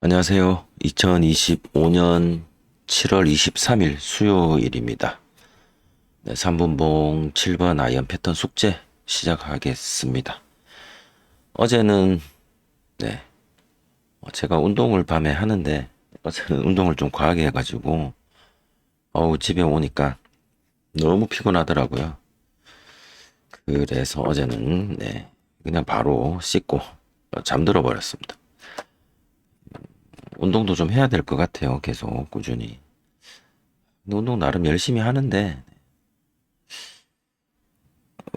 안녕하세요. 2025년 7월 23일 수요일입니다. 네, 3분봉 7번 아이언 패턴 숙제 시작하겠습니다. 어제는 네, 제가 운동을 밤에 하는데 어제는 운동을 좀 과하게 해가지고 집에 오니까 너무 피곤하더라고요. 그래서 어제는 그냥 바로 씻고 잠들어 버렸습니다. 운동도 좀 해야 될 것 같아요. 계속 꾸준히. 근데 운동 나름 열심히 하는데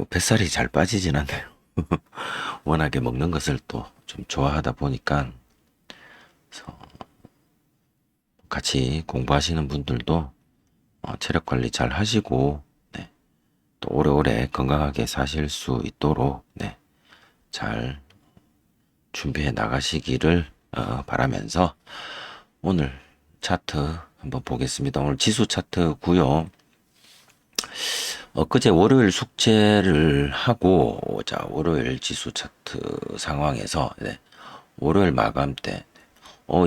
뱃살이 잘 빠지진 않네요. 워낙에 먹는 것을 또 좀 좋아하다 보니까 같이 공부하시는 분들도 체력 관리 잘 하시고 또 오래오래 건강하게 사실 수 있도록 잘 준비해 나가시기를 바라면서 오늘 차트 한번 보겠습니다. 오늘 지수 차트고요. 그제 월요일 숙제를 하고 자 월요일 지수 차트 상황에서 월요일 마감 때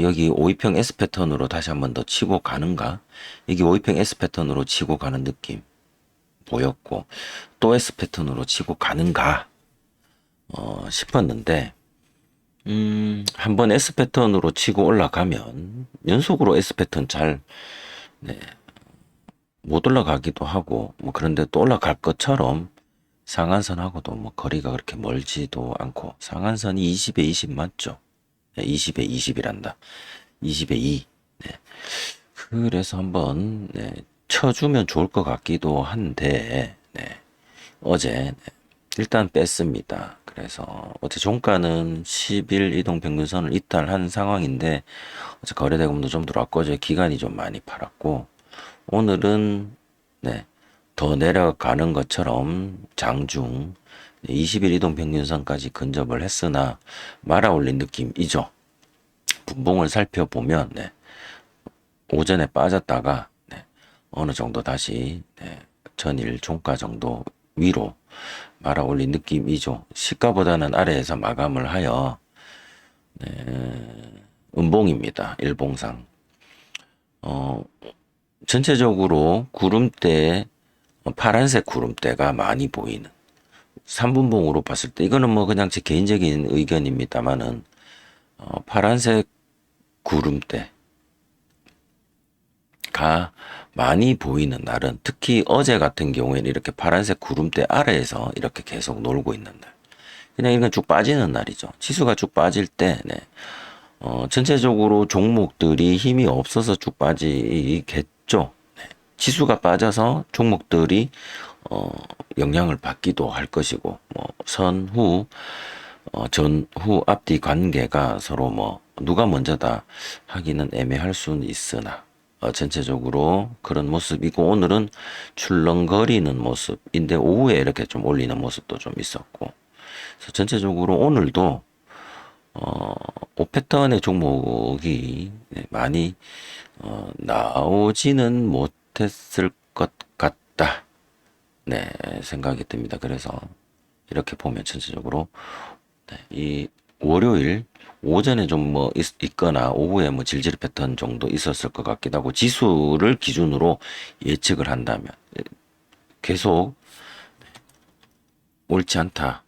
여기 5위평 S 패턴으로 다시 한번 더 치고 가는가? 여기 5위평 S 패턴으로 치고 가는 느낌 보였고 또 S 패턴으로 치고 가는가? 싶었는데 한번 S 패턴으로 치고 올라가면 연속으로 S 패턴 잘 못 올라가기도 하고 뭐 그런데 또 올라갈 것처럼 상한선하고도 뭐 거리가 그렇게 멀지도 않고 상한선이 20에 20 맞죠? 20에 20이란다. 20에 2. 그래서 한번 쳐주면 좋을 것 같기도 한데 어제 일단 뺐습니다. 그래서 어제 종가는 10일 이동 평균선을 이탈한 상황인데 어제 거래대금도 좀 들어왔고 어제 기간이 좀 많이 팔았고 오늘은 더 내려가는 것처럼 장중 20일 이동 평균선까지 근접을 했으나 말아 올린 느낌이죠. 분봉을 살펴보면 오전에 빠졌다가 어느 정도 다시 전일 종가 정도 위로 말아 올린 느낌이죠. 시가보다는 아래에서 마감을 하여 음봉입니다. 일봉상. 전체적으로 구름대 파란색 구름대가 많이 보이는 3분봉으로 봤을 때 이거는 뭐 그냥 제 개인적인 의견입니다만은 파란색 구름대가 많이 보이는 날은 특히 어제 같은 경우에는 이렇게 파란색 구름대 아래에서 이렇게 계속 놀고 있는 날 그냥 이건 쭉 빠지는 날이죠. 지수가 쭉 빠질 때 전체적으로 종목들이 힘이 없어서 쭉 빠지겠죠. 지수가 빠져서 종목들이 영향을 받기도 할 것이고 뭐 선후 전후 앞뒤 관계가 서로 뭐 누가 먼저다 하기는 애매할 수는 있으나 전체적으로 그런 모습이고 오늘은 출렁거리는 모습인데 오후에 이렇게 좀 올리는 모습도 좀 있었고 그래서 전체적으로 오늘도 5패턴의 종목이 많이 나오지는 못했을 것 같다. 네, 생각이 듭니다. 그래서 이렇게 보면 전체적으로 이 월요일 오전에 좀 뭐 있거나 오후에 뭐 질질 패턴 정도 있었을 것 같기도 하고 지수를 기준으로 예측을 한다면 계속 옳지 않다.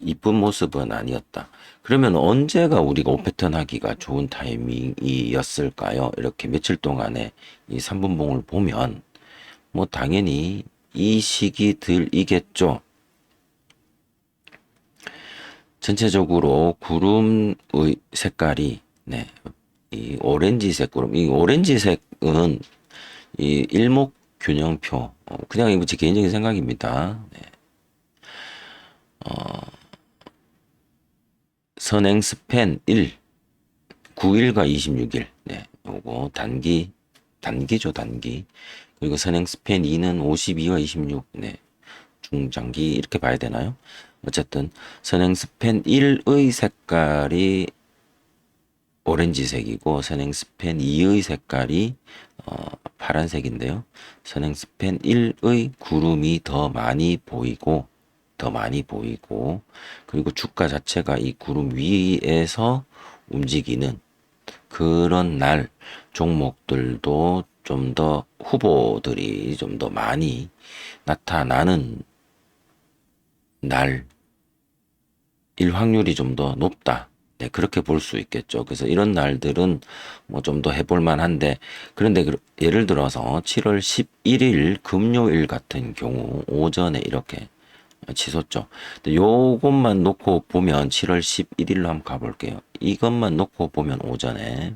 이쁜 모습은 아니었다. 그러면 언제가 우리가 5패턴 하기가 좋은 타이밍이었을까요? 이렇게 며칠 동안에 이 3분봉을 보면 뭐 당연히 이 시기들이겠죠. 전체적으로 구름의 색깔이 이 오렌지색 구름, 이 오렌지색은 이 일목균형표, 그냥 이거 제 개인적인 생각입니다. 선행 스팬 1, 9일과 26일. 요거 단기죠, 단기. 그리고 선행 스팬 2는 52와 26. 중장기 이렇게 봐야 되나요? 어쨌든 선행 스팬 1의 색깔이 오렌지색이고 선행 스팬 2의 색깔이 파란색인데요. 선행 스팬 1의 구름이 더 많이 보이고 그리고 주가 자체가 이 구름 위에서 움직이는 그런 날 종목들도 좀 더 후보들이 좀 더 많이 나타나는 날일 확률이 좀 더 높다. 네, 그렇게 볼 수 있겠죠. 그래서 이런 날들은 뭐 좀 더 해볼 만한데, 그런데 예를 들어서 7월 11일 금요일 같은 경우 오전에 이렇게 치솟죠. 근데 요것만 놓고 보면 7월 11일로 한번 가볼게요. 이것만 놓고 보면 오전에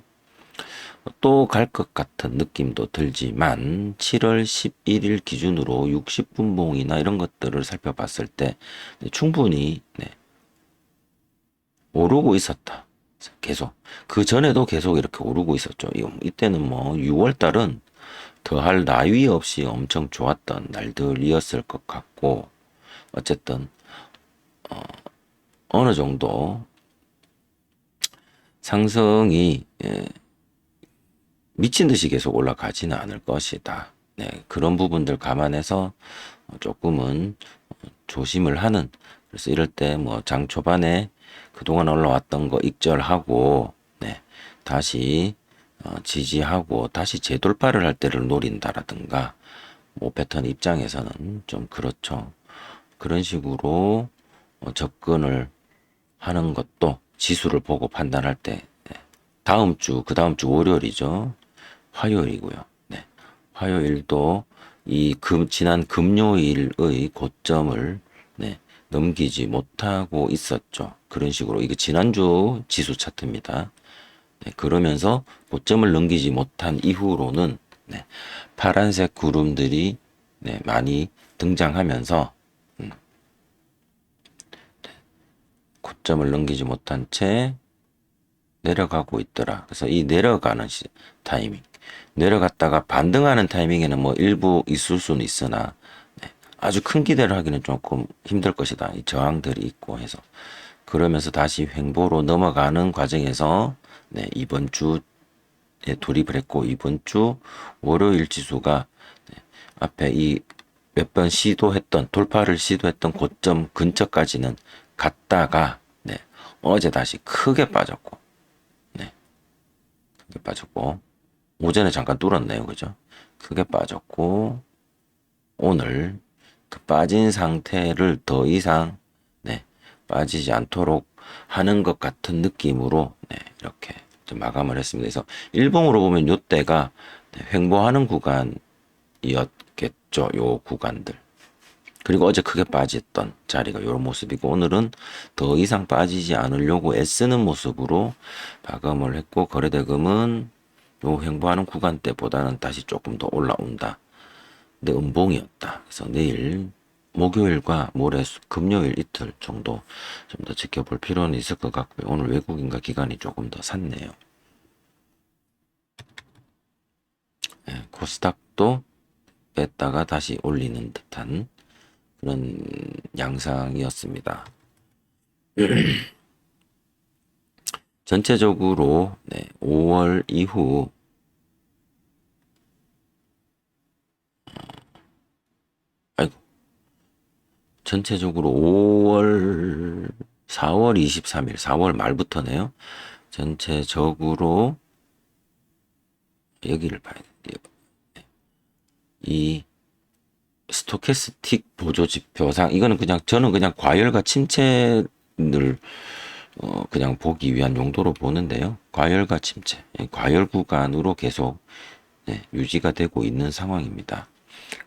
또 갈 것 같은 느낌도 들지만 7월 11일 기준으로 60분봉이나 이런 것들을 살펴봤을 때 충분히 오르고 있었다. 계속. 그 전에도 계속 이렇게 오르고 있었죠. 이때는 뭐 6월 달은 더할 나위 없이 엄청 좋았던 날들이었을 것 같고, 어쨌든 어느 정도 상승이 미친 듯이 계속 올라가지는 않을 것이다. 네, 그런 부분들 감안해서 조금은 조심을 하는, 그래서 이럴 때 뭐 장 초반에 그동안 올라왔던 거 익절하고 네, 다시 지지하고 다시 재돌파를 할 때를 노린다라든가, 뭐 패턴 입장에서는 좀 그렇죠. 그런 식으로 접근을 하는 것도 지수를 보고 판단할 때 다음 주, 그 다음 주 월요일이죠. 화요일이고요. 네. 화요일도 지난 금요일의 고점을 네, 넘기지 못하고 있었죠. 그런 식으로 이게 지난주 지수 차트입니다. 네, 그러면서 고점을 넘기지 못한 이후로는 네, 파란색 구름들이 네, 많이 등장하면서 고점을 넘기지 못한 채 내려가고 있더라. 그래서 이 내려가는 타이밍, 내려갔다가 반등하는 타이밍에는 뭐 일부 있을 수는 있으나 네, 아주 큰 기대를 하기는 조금 힘들 것이다. 이 저항들이 있고 해서, 그러면서 다시 횡보로 넘어가는 과정에서 네, 이번 주에 돌입을 했고, 이번 주 월요일 지수가 네, 앞에 이 몇 번 시도했던 돌파를 시도했던 고점 근처까지는 갔다가 네, 어제 다시 크게 빠졌고 네, 크게 빠졌고 오전에 잠깐 뚫었네요. 그죠? 크게 빠졌고, 오늘 그 빠진 상태를 더 이상, 네, 빠지지 않도록 하는 것 같은 느낌으로, 네, 이렇게 좀 마감을 했습니다. 그래서 일봉으로 보면 요때가 네, 횡보하는 구간이었겠죠. 요 구간들. 그리고 어제 크게 빠졌던 자리가 이런 모습이고, 오늘은 더 이상 빠지지 않으려고 애쓰는 모습으로 마감을 했고, 거래대금은 요 횡보하는 구간대보다는 다시 조금 더 올라온다. 근데 음봉이었다. 그래서 내일 목요일과 모레 금요일 이틀 정도 좀 더 지켜볼 필요는 있을 것 같고요. 오늘 외국인과 기관이 조금 더 샀네요. 네, 코스닥도 뺐다가 다시 올리는 듯한 그런 양상이었습니다. 전체적으로 네, 5월 이후 아이고, 전체적으로 5월 4월 23일 4월 말부터네요. 전체적으로 여기를 봐야 돼요. 이 스토캐스틱 보조 지표상 이거는 그냥 저는 그냥 과열과 침체를 그냥 보기 위한 용도로 보는데요. 과열과 침체, 과열 구간으로 계속 네, 유지가 되고 있는 상황입니다.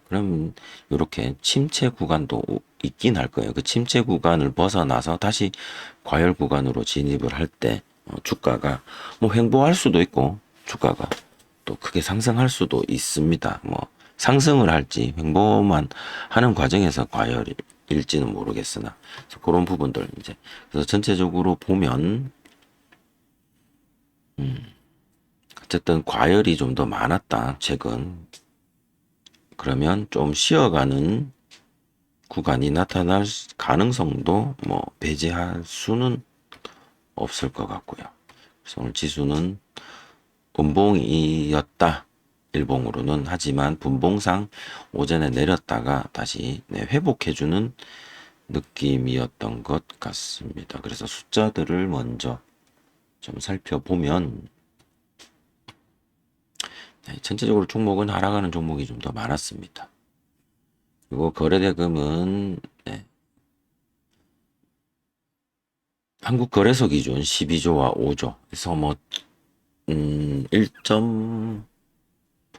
그럼 이렇게 침체 구간도 있긴 할 거예요. 그 침체 구간을 벗어나서 다시 과열 구간으로 진입을 할 때 주가가 뭐 횡보할 수도 있고 주가가 또 크게 상승할 수도 있습니다. 뭐 상승을 할지 횡보만 하는 과정에서 과열일지는 모르겠으나 그런 부분들 이제 그래서 전체적으로 보면 어쨌든 과열이 좀 더 많았다 최근. 그러면 좀 쉬어가는 구간이 나타날 가능성도 뭐 배제할 수는 없을 것 같고요. 그래서 오늘 지수는 음봉이었다. 일봉으로는. 하지만 분봉상 오전에 내렸다가 다시 네, 회복해주는 느낌이었던 것 같습니다. 그래서 숫자들을 먼저 좀 살펴보면 네, 전체적으로 종목은 하락하는 종목이 좀 더 많았습니다. 그리고 거래대금은 네, 한국거래소 기준 12조와 5조. 그래서 뭐 1점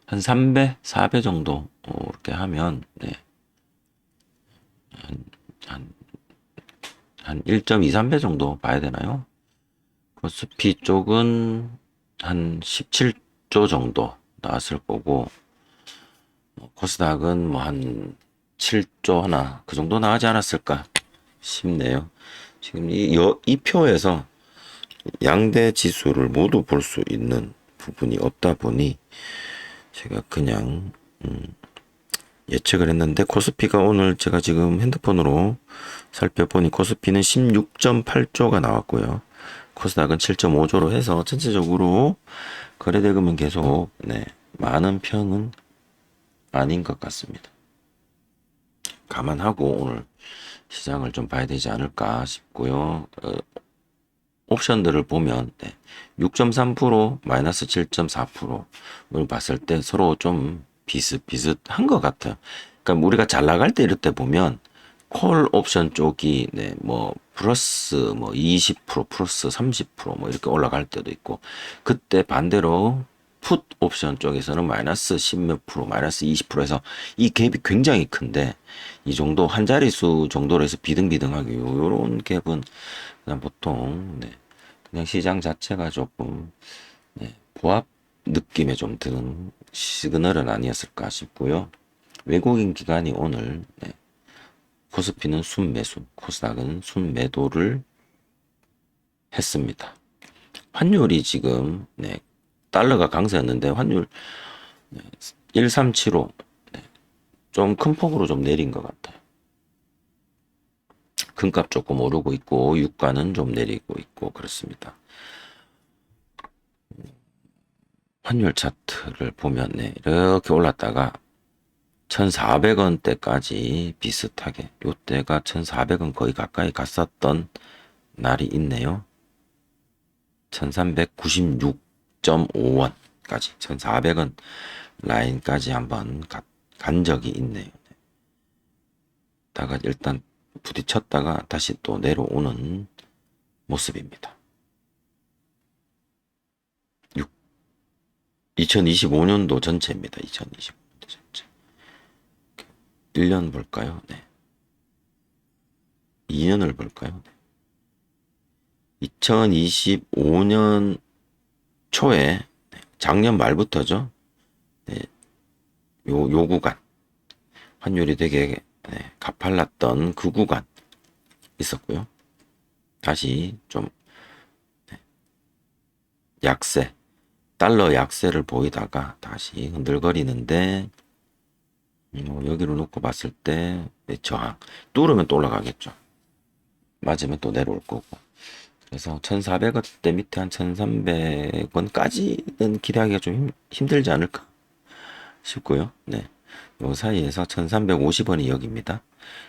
한 3배, 4배 정도 이렇게 하면 네, 한, 한 1.2, 3배 정도 봐야 되나요? 코스피 쪽은 한 17조 정도 나왔을 거고 코스닥은 뭐 한 7조 하나 그 정도 나가지 않았을까 싶네요. 지금 이 표에서 양대 지수를 모두 볼 수 있는 부분이 없다 보니 제가 그냥 예측을 했는데 코스피가 오늘 제가 지금 핸드폰으로 살펴보니 코스피는 16.8조가 나왔고요. 코스닥은 7.5조로 해서 전체적으로 거래대금은 계속 네, 많은 편은 아닌 것 같습니다. 감안하고 오늘 시장을 좀 봐야 되지 않을까 싶고요. 옵션들을 보면 네, 6.3% 마이너스 7.4%를 봤을 때 서로 좀 비슷비슷한 것 같아요. 그러니까 우리가 잘 나갈 때 이럴 때 보면 콜 옵션 쪽이 네, 뭐 플러스 뭐 20% 플러스 30%뭐 이렇게 올라갈 때도 있고 그때 반대로 풋 옵션 쪽에서는 마이너스 10몇 프로 마이너스 20%에서 이 갭이 굉장히 큰데 이 정도 한 자릿수 정도로 해서 비등비등하게 요런 갭은 그냥 보통 네, 그냥 시장 자체가 조금 네, 보합 느낌에 좀 드는 시그널은 아니었을까 싶고요. 외국인 기관이 오늘 네, 코스피는 순매수, 코스닥은 순매도를 했습니다. 환율이 지금 네, 달러가 강세였는데 환율 1375 좀 큰 폭으로 좀 내린 것 같아요. 금값 조금 오르고 있고 유가는 좀 내리고 있고 그렇습니다. 환율 차트를 보면 네, 이렇게 올랐다가 1,400원대까지 비슷하게 요때가 1,400원 거의 가까이 갔었던 날이 있네요. 1396.5원까지 1,400원 라인까지 한번 간 적이 있네요. 다가 일단 부딪혔다가 다시 또 내려오는 모습입니다. 2025년도 전체입니다. 2025년도 전체. 1년 볼까요? 네. 2년을 볼까요? 네. 2025년 초에 작년 말부터죠. 네. 요 구간 환율이 되게 네, 가팔랐던 그 구간 있었고요. 다시 좀 약세, 달러 약세를 보이다가 다시 흔들거리는데 여기로 놓고 봤을 때 저항 뚫으면 또 올라가겠죠. 맞으면 또 내려올 거고. 그래서 1,400원대 밑에 한 1,300원까지는 기대하기가 좀 힘들지 않을까 싶고요. 네. 요 사이에서 1,350원이 여기입니다.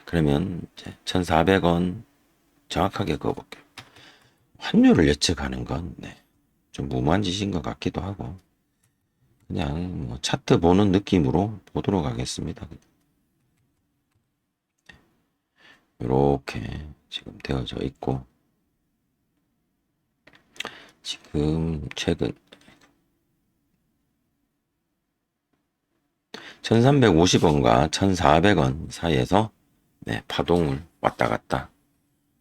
그러면 이제 1,400원 정확하게 그어볼게요. 환율을 예측하는 건 네. 좀 무모한 짓인 것 같기도 하고 그냥 뭐 차트 보는 느낌으로 보도록 하겠습니다. 이렇게 지금 되어져 있고 지금 최근 1350원과 1400원 사이에서 네, 파동을 왔다 갔다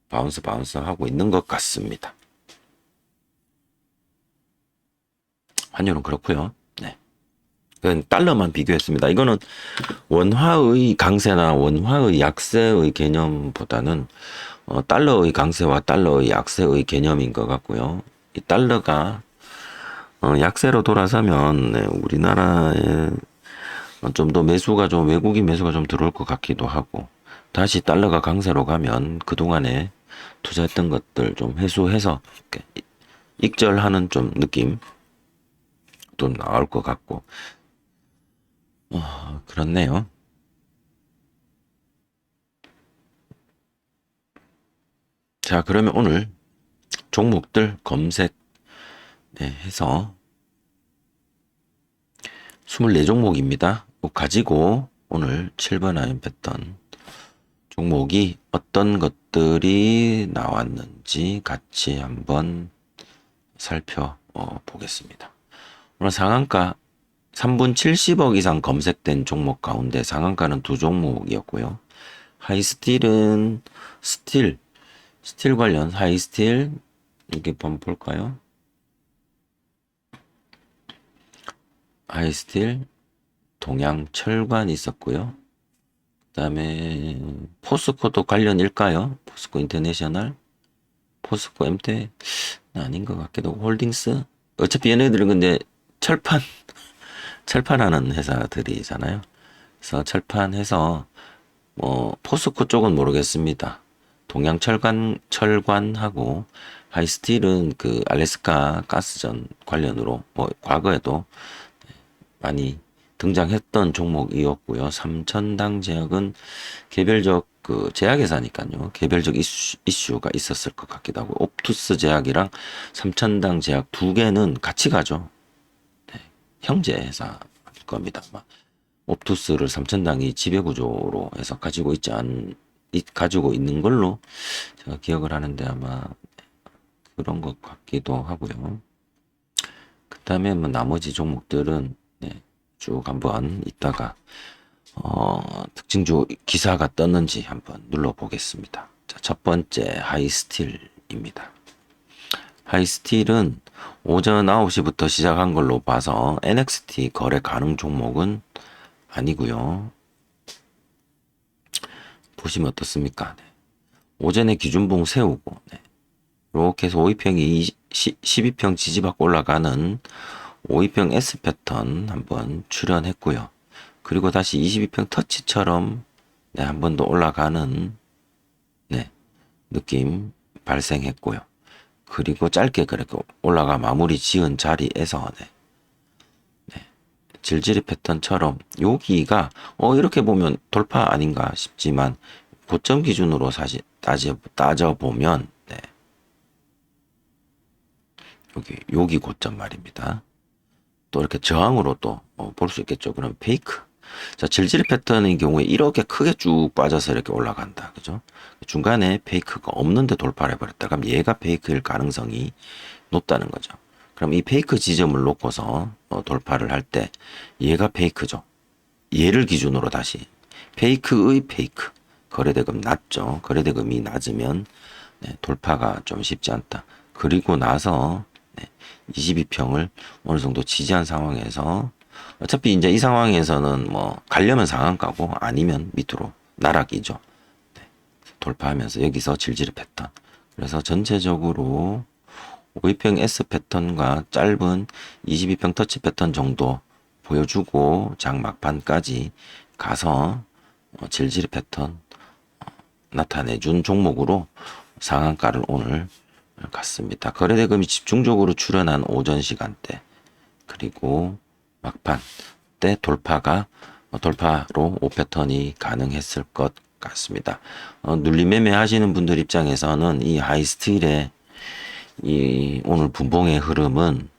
바운스 하고 있는 것 같습니다. 환율은 그렇고요. 네. 그건 달러만 비교했습니다. 이거는 원화의 강세나 원화의 약세의 개념보다는 달러의 강세와 달러의 약세의 개념인 것 같고요. 이 달러가 약세로 돌아서면 네, 우리나라에 좀 더 매수가 좀 외국인 매수가 좀 들어올 것 같기도 하고 다시 달러가 강세로 가면 그동안에 투자했던 것들 좀 회수해서 익절하는 좀 느낌 또 나올 것 같고 그렇네요. 자 그러면 오늘 종목들 검색 네, 해서 24종목입니다. 가지고 오늘 7번 아이언 패턴 종목이 어떤 것들이 나왔는지 같이 한번 살펴보겠습니다. 오늘 상한가 3분 70억 이상 검색된 종목 가운데 상한가는 두 종목이었고요. 하이스틸은 스틸 관련 하이스틸 이렇게 한번 볼까요? 하이스틸 동양철관 있었고요. 그 다음에 포스코도 관련일까요? 포스코 인터내셔널, 포스코 MT 아닌 것 같기도 하고, 홀딩스. 어차피 얘네들은 근데 철판하는 회사들이잖아요. 그래서 철판해서 포스코 쪽은 모르겠습니다. 동양철관하고 하이스틸은 그 알래스카 가스전 관련으로 과거에도 많이 등장했던 종목이었고요. 삼천당 제약은 개별적 그 제약회사니까요. 개별적 이슈가 있었을 것 같기도 하고, 옵투스 제약이랑 삼천당 제약 두 개는 같이 가죠. 네, 형제 회사 겁니다. 옵투스를 삼천당이 지배구조로 해서 가지고 있는 걸로 제가 기억을 하는데 아마 그런 것 같기도 하고요. 그 다음에 나머지 종목들은 쭉 한번 이따가 특징주 기사가 떴는지 한번 눌러보겠습니다. 자, 첫 번째 하이스틸입니다. 하이스틸은 오전 9시부터 시작한 걸로 봐서 NXT 거래 가능 종목은 아니고요. 보시면 어떻습니까? 네. 오전에 기준봉 세우고 이렇게 해서 5위평이 12평 지지받고 올라가는 5위평 S 패턴 한번 출현했고요. 그리고 다시 22평 터치처럼 한 번 더 올라가는 느낌 발생했고요. 그리고 짧게 그렇게 올라가 마무리 지은 자리에서 질질이 패턴처럼 여기가 이렇게 보면 돌파 아닌가 싶지만 고점 기준으로 사실 따져보면 여기 고점 말입니다. 또 이렇게 저항으로 또 볼 수 있겠죠. 그럼 페이크. 자, 질질 패턴의 경우에 이렇게 크게 쭉 빠져서 이렇게 올라간다. 그죠? 중간에 페이크가 없는데 돌파를 해버렸다. 그럼 얘가 페이크일 가능성이 높다는 거죠. 그럼 이 페이크 지점을 놓고서 돌파를 할 때 얘가 페이크죠. 얘를 기준으로 다시 페이크의 페이크. 거래대금 낮죠. 거래대금이 낮으면 돌파가 좀 쉽지 않다. 그리고 나서 22평을 어느 정도 지지한 상황에서 어차피 이제 이 상황에서는 가려면 상한가고 아니면 밑으로 나락이죠. 돌파하면서 여기서 질질 패턴. 그래서 전체적으로 5위평 S 패턴과 짧은 22평 터치 패턴 정도 보여주고 장 막판까지 가서 질질 패턴 나타내준 종목으로 상한가를 오늘 갔습니다. 거래대금이 집중적으로 출현한 오전 시간대 그리고 막판 때 돌파로 5패턴이 가능했을 것 같습니다. 눌림매매 하시는 분들 입장에서는 이 하이스틸의 이 오늘 분봉의 흐름은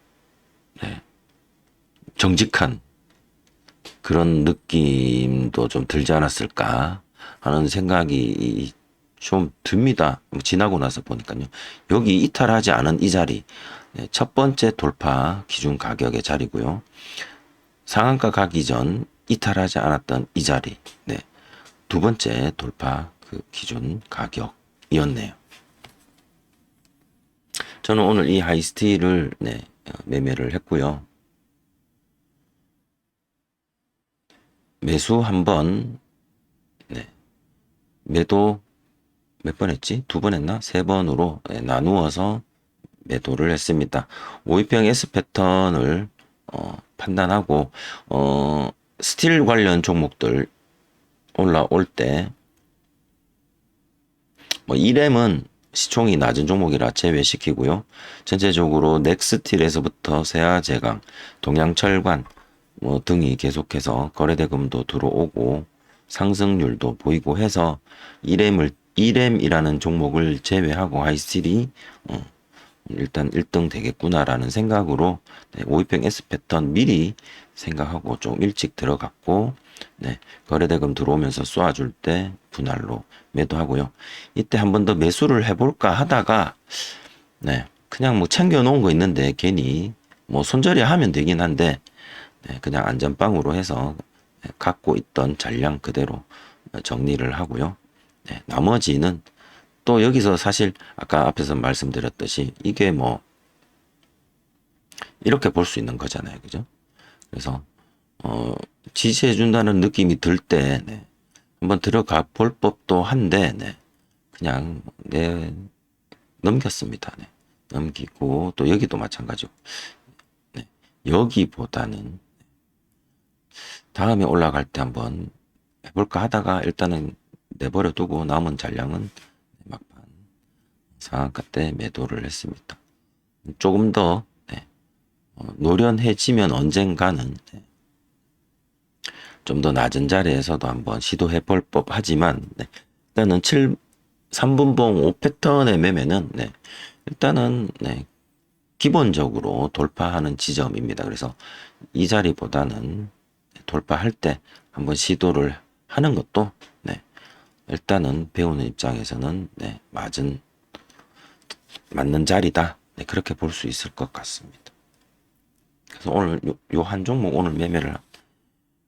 정직한 그런 느낌도 좀 들지 않았을까 하는 생각이 좀 듭니다. 지나고 나서 보니까요. 여기 이탈하지 않은 이 자리 첫 번째 돌파 기준 가격의 자리고요. 상한가 가기 전 이탈하지 않았던 이 자리 두 번째 돌파 그 기준 가격이었네요. 저는 오늘 이 하이스틸을 매매를 했고요. 매수 한번 매도 몇 번 했지? 2번 했나? 3번으로 나누어서 매도를 했습니다. 5위평 S 패턴을 판단하고 스틸 관련 종목들 올라올 때 이렘은 시총이 낮은 종목이라 제외시키고요. 전체적으로 넥스틸에서부터 세아제강, 동양철관 등이 계속해서 거래대금도 들어오고 상승률도 보이고 해서 이렘이라는 종목을 제외하고 하이스틸이 일단 1등 되겠구나라는 생각으로 네, 5위평 S 패턴 미리 생각하고 좀 일찍 들어갔고 네, 거래대금 들어오면서 쏘아줄 때 분할로 매도하고요. 이때 한 번 더 매수를 해볼까 하다가 네, 그냥 뭐 챙겨 놓은 거 있는데 괜히 뭐 손절이 하면 되긴 한데 네, 그냥 안전빵으로 해서 네, 갖고 있던 잔량 그대로 정리를 하고요. 네, 나머지는 또 여기서 사실 아까 앞에서 말씀드렸듯이 이게 뭐 이렇게 볼 수 있는 거잖아요. 그죠? 그래서 지지해 준다는 느낌이 들 때 네, 한번 들어가 볼 법도 한데 네, 그냥 네, 넘겼습니다. 네. 넘기고 또 여기도 마찬가지고 네, 여기보다는 다음에 올라갈 때 한번 해볼까 하다가 일단은 내버려 두고 남은 잔량은 막판 상한가 때 매도를 했습니다. 조금 더 네, 노련해지면 언젠가는 네, 좀 더 낮은 자리에서도 한번 시도해 볼 법하지만 네, 일단은 3분봉 5패턴의 매매는 네, 일단은 네, 기본적으로 돌파하는 지점입니다. 그래서 이 자리보다는 돌파할 때 한번 시도를 하는 것도 네, 일단은 배우는 입장에서는 네, 맞는 자리다. 네, 그렇게 볼 수 있을 것 같습니다. 그래서 오늘 요 한 종목 오늘 매매를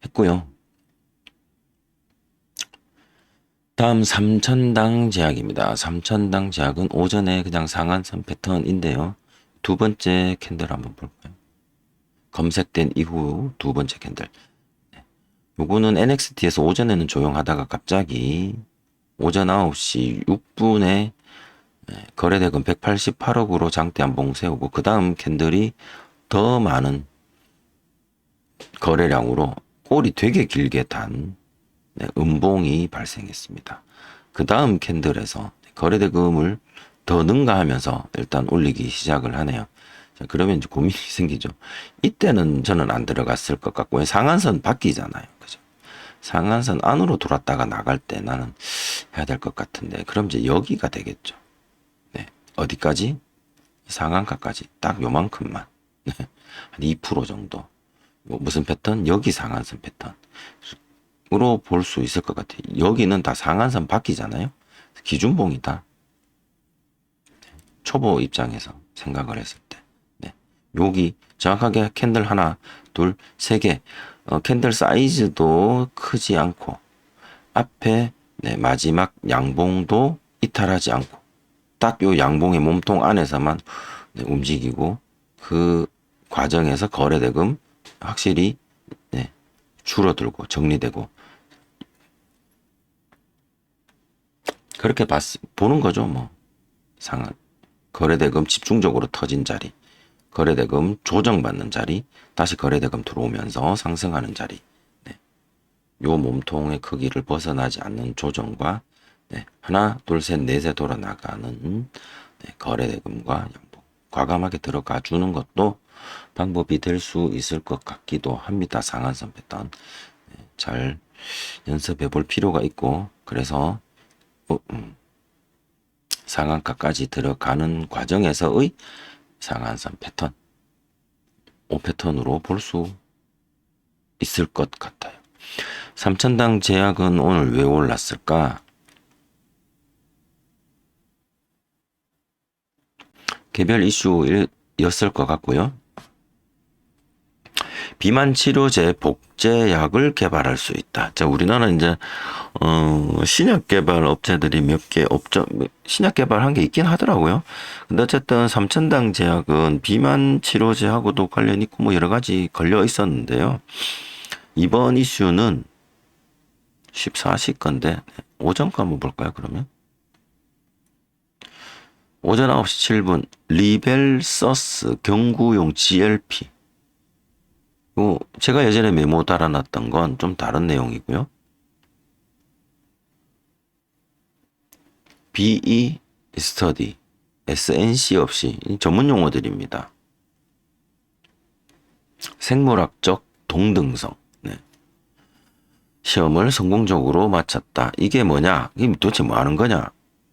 했고요. 다음 삼천당 제약입니다. 삼천당 제약은 오전에 그냥 상한선 패턴인데요. 두 번째 캔들 한번 볼까요? 검색된 이후 두 번째 캔들. 요거는 NXT에서 오전에는 조용하다가 갑자기 오전 9시 6분에 거래대금 188억으로 장대 한봉 세우고 그 다음 캔들이 더 많은 거래량으로 꼬리 되게 길게 단 음봉이 발생했습니다. 그 다음 캔들에서 거래대금을 더 능가하면서 일단 올리기 시작을 하네요. 자, 그러면 이제 고민이 생기죠. 이때는 저는 안 들어갔을 것 같고 상한선 바뀌잖아요. 그죠? 상한선 안으로 돌았다가 나갈 때 나는 해야 될 것 같은데 그럼 이제 여기가 되겠죠. 네. 어디까지? 상한가까지 딱 요만큼만 네. 한 2% 정도 뭐 무슨 패턴? 여기 상한선 패턴으로 볼 수 있을 것 같아요. 여기는 다 상한선 바뀌잖아요. 기준봉이다. 초보 입장에서 생각을 했을 때 네. 여기 정확하게 캔들 하나 둘 세 개 캔들 사이즈도 크지 않고 앞에 네, 마지막 양봉도 이탈하지 않고 딱 요 양봉의 몸통 안에서만 네, 움직이고 그 과정에서 거래대금 확실히 네, 줄어들고 정리되고 그렇게 보는 거죠. 뭐 상한 거래대금 집중적으로 터진 자리, 거래대금 조정받는 자리, 다시 거래대금 들어오면서 상승하는 자리. 네. 요 몸통의 크기를 벗어나지 않는 조정과 네. 하나, 둘, 셋, 넷에 돌아 나가는 네. 거래대금과 양봉 과감하게 들어가 주는 것도 방법이 될 수 있을 것 같기도 합니다. 상한선 패턴 네. 잘 연습해 볼 필요가 있고 그래서 상한가까지 들어가는 과정에서의 상한선 패턴 5패턴으로 볼 수 있을 것 같아요. 삼천당 제약은 오늘 왜 올랐을까? 개별 이슈였을 것 같고요. 비만 치료제 복제약을 개발할 수 있다. 자, 우리나라는 이제 신약 개발 업체들이 몇 개 신약 개발한 게 있긴 하더라고요. 근데 어쨌든 삼천당 제약은 비만 치료제하고도 관련 있고 뭐 여러 가지 걸려 있었는데요. 이번 이슈는 14시 건데 오전 거 한번 볼까요, 그러면? 오전 9시 7분 리벨서스 경구용 GLP 제가 예전에 메모 달아놨던 건 좀 다른 내용이고요. BE 스터디, SNC 없이 전문 용어들입니다. 생물학적 동등성. 네. 시험을 성공적으로 마쳤다. 이게 뭐냐? 이게 도대체 뭐 하는 거냐?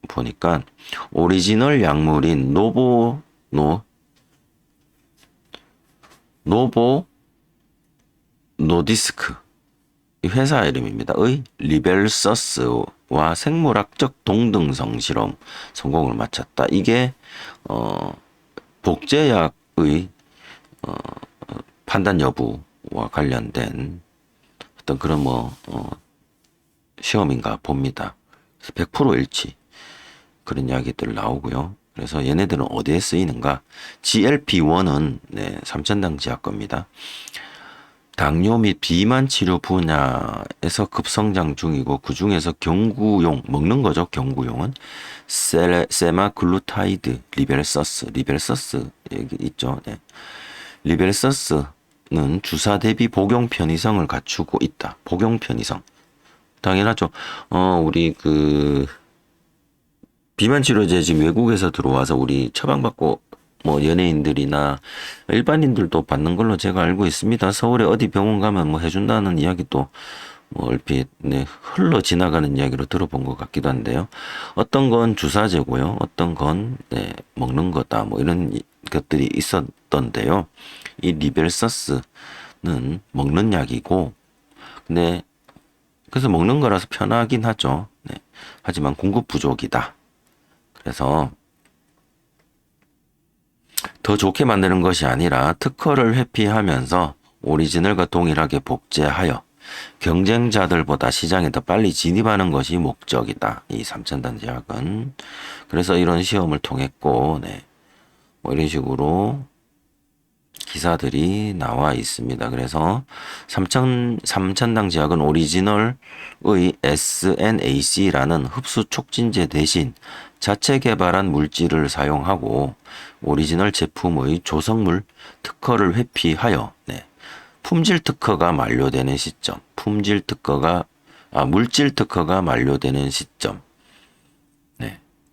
보니까 오리지널 약물인 노 노보 노디스크 이 회사 이름입니다. 의 리벨서스와 생물학적 동등성 실험 성공을 마쳤다. 이게 복제약의 판단 여부와 관련된 어떤 그런 시험인가 봅니다. 그래서 100% 일치 그런 이야기들 나오고요. 그래서 얘네들은 어디에 쓰이는가? GLP-1은 3천 당 제약 겁니다. 당뇨 및 비만 치료 분야에서 급성장 중이고 그 중에서 경구용 먹는 거죠. 경구용은 세마글루타이드 리벨서스 여기 있죠. 네. 리벨서스는 주사 대비 복용 편의성을 갖추고 있다. 복용 편의성 당연하죠. 우리 비만 치료제 지금 외국에서 들어와서 우리 처방받고 연예인들이나 일반인들도 받는 걸로 제가 알고 있습니다. 서울에 어디 병원 가면 해준다는 이야기도 얼핏 흘러 지나가는 이야기로 들어본 것 같기도 한데요. 어떤 건 주사제고요. 어떤 건 먹는 거다. 이런 것들이 있었던데요. 이 리벨서스는 먹는 약이고, 근데 그래서 먹는 거라서 편하긴 하죠. 하지만 공급 부족이다. 그래서 더 좋게 만드는 것이 아니라 특허를 회피하면서 오리지널과 동일하게 복제하여 경쟁자들보다 시장에 더 빨리 진입하는 것이 목적이다. 이 3천 단 제약은. 그래서 이런 시험을 통했고, 이런 식으로 기사들이 나와 있습니다. 그래서 3천 당 제약은 오리지널의 SNAC라는 흡수 촉진제 대신 자체 개발한 물질을 사용하고 오리지널 제품의 조성물 특허를 회피하여 품질 특허가 만료되는 시점, 물질 특허가 만료되는 시점,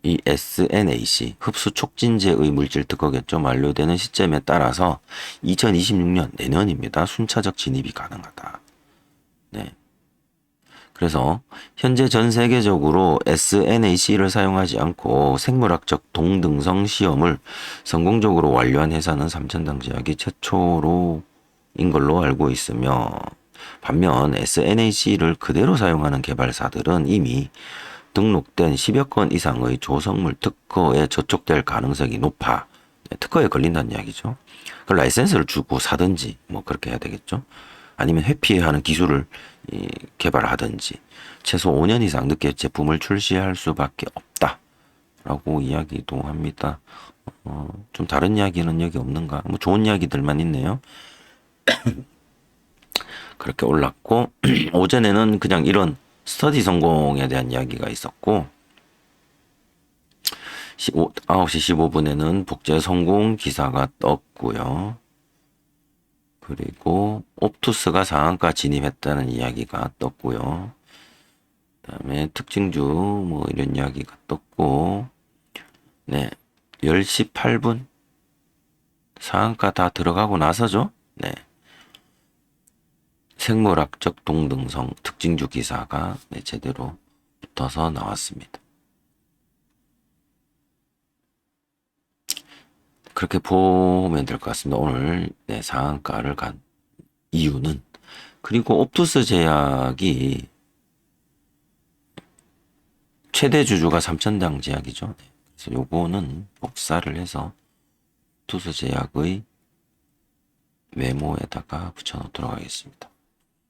이 SNAC 흡수 촉진제의 물질 특허겠죠. 만료되는 시점에 따라서 2026년 내년입니다. 순차적 진입이 가능하다. 그래서 현재 전 세계적으로 SNAC를 사용하지 않고 생물학적 동등성 시험을 성공적으로 완료한 회사는 3천 당 제약이 최초로인 걸로 알고 있으며, 반면 SNAC를 그대로 사용하는 개발사들은 이미 등록된 10여 건 이상의 조성물 특허에 저촉될 가능성이 높아. 특허에 걸린다는 이야기죠. 그 라이센스를 주고 사든지 그렇게 해야 되겠죠. 아니면 회피하는 기술을 개발하든지 최소 5년 이상 늦게 제품을 출시할 수밖에 없다라고 이야기도 합니다. 좀 다른 이야기는 여기 없는가? 좋은 이야기들만 있네요. 그렇게 올랐고 오전에는 그냥 이런 스터디 성공에 대한 이야기가 있었고 9시 15분에는 복제 성공 기사가 떴고요. 그리고 옵투스가 상한가 진입했다는 이야기가 떴고요. 그다음에 특징주 이런 이야기가 떴고 10시 8분 상한가 다 들어가고 나서죠. 생물학적 동등성 특징주 기사가 제대로 붙어서 나왔습니다. 그렇게 보면 될 것 같습니다. 오늘 상한가를 간 이유는, 그리고 옵투스 제약이 최대 주주가 3천 당 제약이죠. 그래서 요거는 복사를 해서 옵투스 제약의 메모에다가 붙여놓도록 하겠습니다.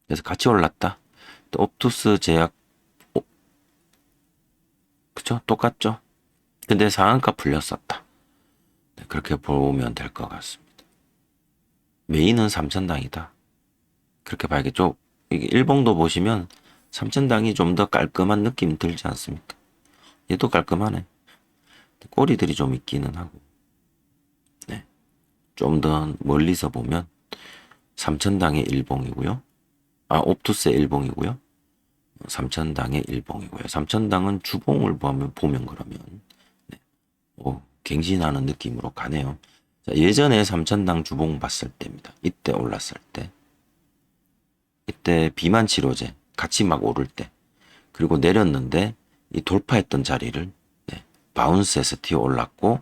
그래서 같이 올랐다. 또 옵투스 제약 그쵸? 똑같죠? 근데 상한가 풀렸었다. 그렇게 보면 될 것 같습니다. 메인은 3천 당이다. 그렇게 봐야겠죠. 이게 일봉도 보시면 3천 당이 좀 더 깔끔한 느낌 들지 않습니까? 얘도 깔끔하네. 꼬리들이 좀 있기는 하고. 좀 더 멀리서 보면 3천 당의 일봉이고요. 옵투스의 일봉이고요. 3천 당의 일봉이고요. 3천 당은 주봉을 보면 그러면 갱신하는 느낌으로 가네요. 자, 예전에 3천 당 주봉 봤을 때입니다. 이때 올랐을 때, 이때 비만 치료제 같이 막 오를 때, 그리고 내렸는데 이 돌파했던 자리를 바운스해서 튀어 올랐고,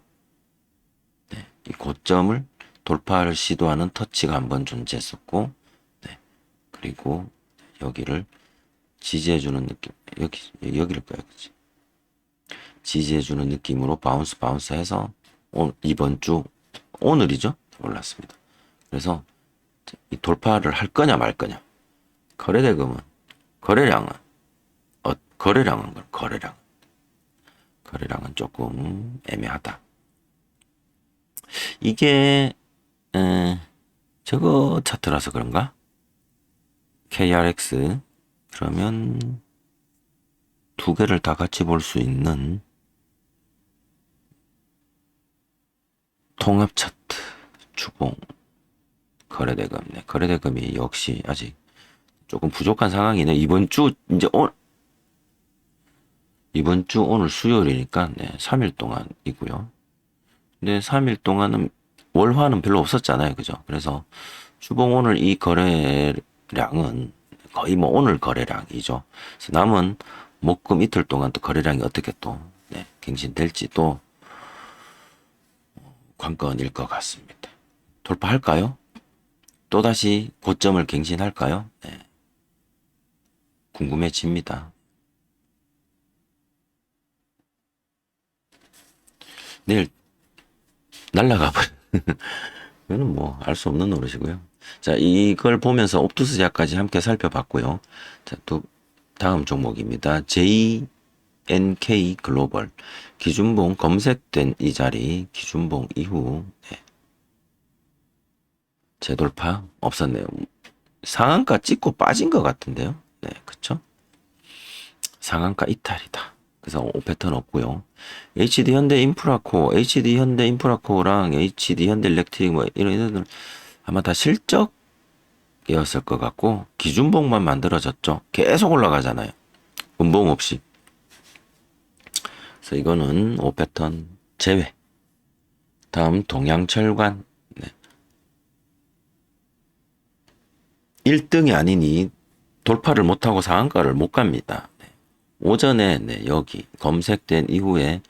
이 고점을 돌파를 시도하는 터치가 한번 존재했었고, 네. 그리고 여기를 지지해주는 느낌, 여기를 거야, 그치? 지지해주는 느낌으로 바운스 해서 이번 주 오늘이죠? 올랐습니다. 그래서 이 돌파를 할 거냐 말 거냐. 거래대금은 거래량은 거래량은 조금 애매하다. 이게 저거 차트라서 그런가? KRX 그러면 두 개를 다 같이 볼 수 있는 통합 차트 주봉 거래대금. 네, 거래대금이 역시 아직 조금 부족한 상황이네. 이번 주 오늘 수요일이니까 네, 3일 동안이고요. 근데 3일 동안은 월화는 별로 없었잖아요. 그죠? 그래서 주봉 오늘 이 거래량은 거의 뭐 오늘 거래량이죠. 그래서 남은 목금 이틀 동안 또 거래량이 어떻게 또 네, 갱신될지 또 관건일 것 같습니다. 돌파할까요? 또다시 고점을 갱신할까요? 네. 궁금해집니다. 내일 날라가 버려. 이거는 뭐 알 수 없는 노릇이고요. 자, 이걸 보면서 옵투스작까지 함께 살펴봤고요. 자, 또 다음 종목입니다. JNK 글로벌 기준봉 검색된 이 자리 기준봉 이후 네. 재돌파 없었네요. 상한가 찍고 빠진 것 같은데요. 네, 그쵸? 상한가 이탈이다. 그래서 패턴 없고요. HD 현대 인프라코, HD 현대 인프라코랑 HD 현대 일렉트릭 뭐 이런 애들 아마 다 실적이었을 것 같고 기준봉만 만들어졌죠. 계속 올라가잖아요. 음봉 없이. 그래서 이거는 5패턴 제외. 다음 동양철관. 네. 1등이 아니니 돌파를 못하고 상한가를 못 갑니다. 네. 오전에 네, 여기 검색된 이후에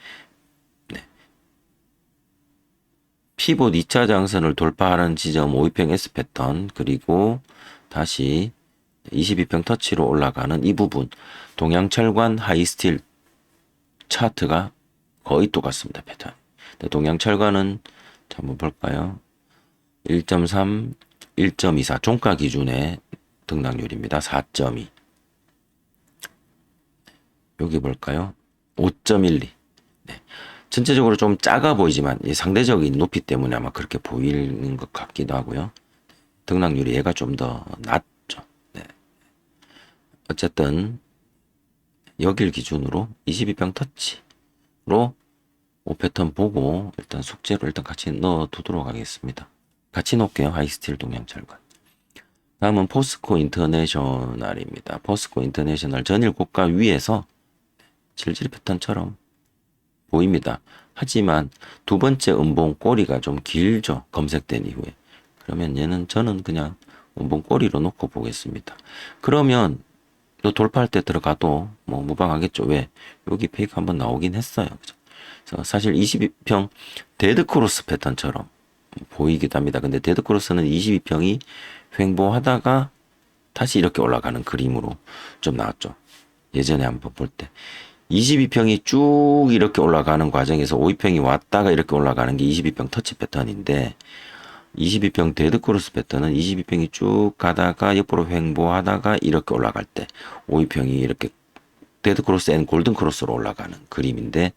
네. 피봇 2차 장선을 돌파하는 지점 5위평 S 패턴 그리고 다시 22평 터치로 올라가는 이 부분 동양철관 하이스틸 차트가 거의 똑같습니다. 패턴. 동양철관은 한번 볼까요? 1.3, 1.24 종가 기준의 등락률입니다. 4.2 여기 볼까요? 5.12 네. 전체적으로 좀 작아 보이지만 상대적인 높이 때문에 아마 그렇게 보이는 것 같기도 하고요. 등락률이 얘가 좀 더 낮죠. 네. 어쨌든 여길 기준으로 22평 터치로 5패턴 보고 일단 숙제로 일단 같이 넣어 두도록 하겠습니다. 같이 놓을게요. 하이스틸 동양철관. 다음은 포스코 인터내셔널입니다. 포스코 인터내셔널 전일 고가 위에서 질질 패턴처럼 보입니다. 하지만 두 번째 음봉 꼬리가 좀 길죠. 검색된 이후에. 그러면 얘는 저는 그냥 음봉 꼬리로 놓고 보겠습니다. 그러면 또 돌파할 때 들어가도 뭐 무방하겠죠. 왜? 여기 페이크 한번 나오긴 했어요. 그죠? 그래서 사실 22평 데드크로스 패턴처럼 보이기도 합니다. 근데 데드크로스는 22평이 횡보하다가 다시 이렇게 올라가는 그림으로 좀 나왔죠. 예전에 한번 볼 때. 22평이 쭉 이렇게 올라가는 과정에서 52평이 왔다가 이렇게 올라가는 게 22평 터치 패턴인데 22평 데드크로스 패턴은 22평이 쭉 가다가 옆으로 횡보하다가 이렇게 올라갈 때 52평이 이렇게 데드크로스 앤 골든크로스로 올라가는 그림인데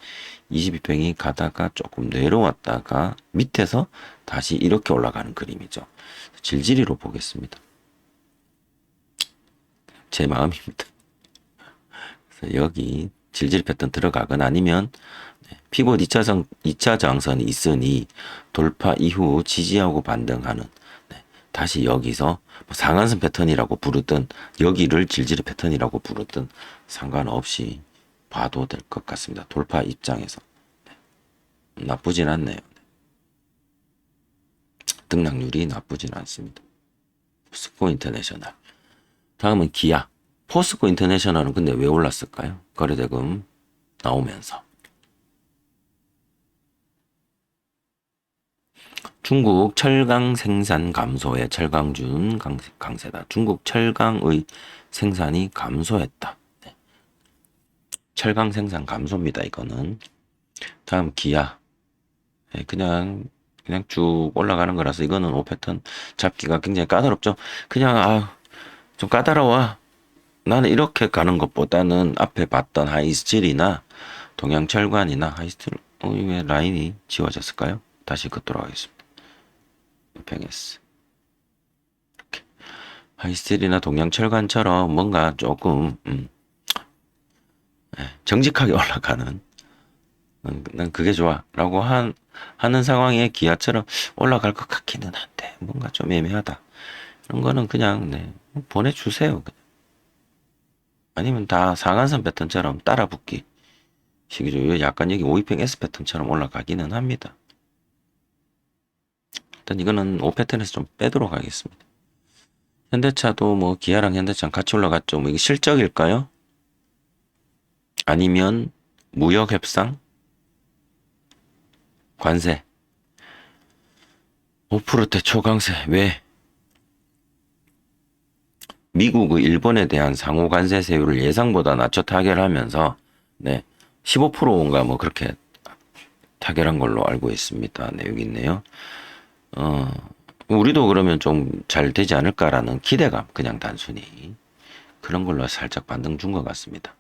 22평이 가다가 조금 내려왔다가 밑에서 다시 이렇게 올라가는 그림이죠. 질질이로 보겠습니다. 제 마음입니다. 그래서 여기 질질 패턴 들어가거나 아니면 피봇 2차 저항선이 있으니 돌파 이후 지지하고 반등하는 다시 여기서 상한선 패턴이라고 부르든 여기를 질질 패턴이라고 부르든 상관없이 봐도 될 것 같습니다. 돌파 입장에서 나쁘진 않네요. 등락률이 나쁘진 않습니다. 포스코 인터내셔널. 다음은 기아. 포스코 인터내셔널은 근데 왜 올랐을까요? 거래대금 나오면서. 중국 철강 생산 감소에 철강준 강세다. 중국 철강의 생산이 감소했다. 네. 철강 생산 감소입니다. 이거는. 다음 기아. 네, 그냥 쭉 올라가는 거라서 이거는 5패턴 잡기가 굉장히 까다롭죠. 그냥 좀 까다로워. 나는 이렇게 가는 것보다는 앞에 봤던 하이스틸이나 동양철관이나 하이스틸 왜 라인이 지워졌을까요? 다시 그 돌아가겠습니다. 평했어. 이렇게 하이스틸이나 동양철관처럼 뭔가 조금 정직하게 올라가는 난 그게 좋아라고 하는 상황에 기아처럼 올라갈 것 같기는 한데 뭔가 좀 애매하다. 이런 거는 그냥 보내주세요. 아니면 다 상한선 패턴처럼 따라붙기 식이죠. 약간 여기 오이평 S 패턴처럼 올라가기는 합니다. 일단 이거는 5 패턴에서 좀 빼도록 하겠습니다. 현대차도 뭐 기아랑 현대차랑 같이 올라갔죠. 뭐 이게 실적일까요? 아니면 무역 협상? 관세? 5%대 초강세. 왜? 미국의 일본에 대한 상호 관세세율을 예상보다 낮춰 타결하면서 15%인가 뭐 그렇게 타결한 걸로 알고 있습니다. 네, 여기 있네요. 우리도 그러면 좀 잘 되지 않을까라는 기대감, 그냥 단순히 그런 걸로 살짝 반등 준 것 같습니다.